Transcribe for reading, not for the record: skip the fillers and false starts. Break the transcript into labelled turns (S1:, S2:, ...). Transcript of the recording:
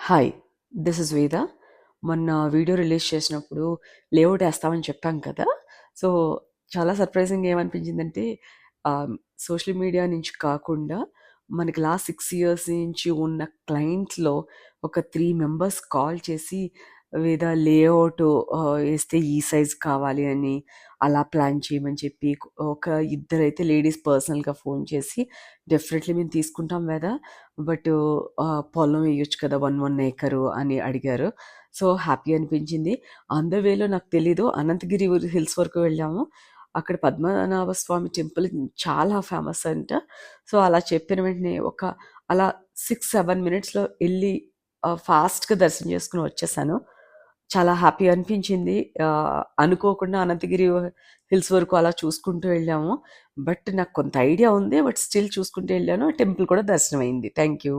S1: Hi! This is వేద. మొన్న video release చేసినప్పుడు లేఅవుట్ ఏస్తామని చెప్పాం కదా! సో, చాలా సర్ప్రైజింగ్‌గా ఏమనిపించిందంటే సోషల్ మీడియా నుంచి కాకుండా మనకి లాస్ట్ 6 ఇయర్స్ నుంచి ఉన్న క్లయింట్స్‌లో ఒక 3 మెంబర్స్ కాల్ చేసి వేద లేఅవుట్ ఏస్తే ఈ సైజ్ కావాలి అని, అలా ప్లాన్ చేయమని చెప్పి ఒక ఇద్దరైతే లేడీస్ పర్సనల్‌గా ఫోన్ చేసి డెఫినెట్‌లీ మేము తీసుకుంటాం వేద. బట్ పొలం వేయొచ్చు కదా! 1 ఏకరు అని అడిగారు. సో, హ్యాపీ అనిపించింది. ఆన్ ద వేలో నాకు తెలీదు. అనంతగిరి హిల్స్ వరకు వెళ్ళాము. అక్కడ పద్మనాభ స్వామి టెంపుల్ చాలా ఫేమస్ అంట. సో, అలా చెప్పిన వెంటనే అలా 6, 7 మినిట్స్‌లో ఎళ్లి ఫాస్ట్‌గా దర్శనం చేసుకొని వచ్చేసాను. చాలా హ్యాపీ అనిపించింది. అనుకోకుండా అనంతగిరి హిల్స్ వరకు అలా చూసుకుంటూ వెళ్ళాము. బట్ నాకు కొంత ఐడియా ఉంది. బట్ స్టిల్ చూసుకుంటూ వెళ్ళాను. టెంపుల్ కూడా దర్శనం అయింది. Thank you.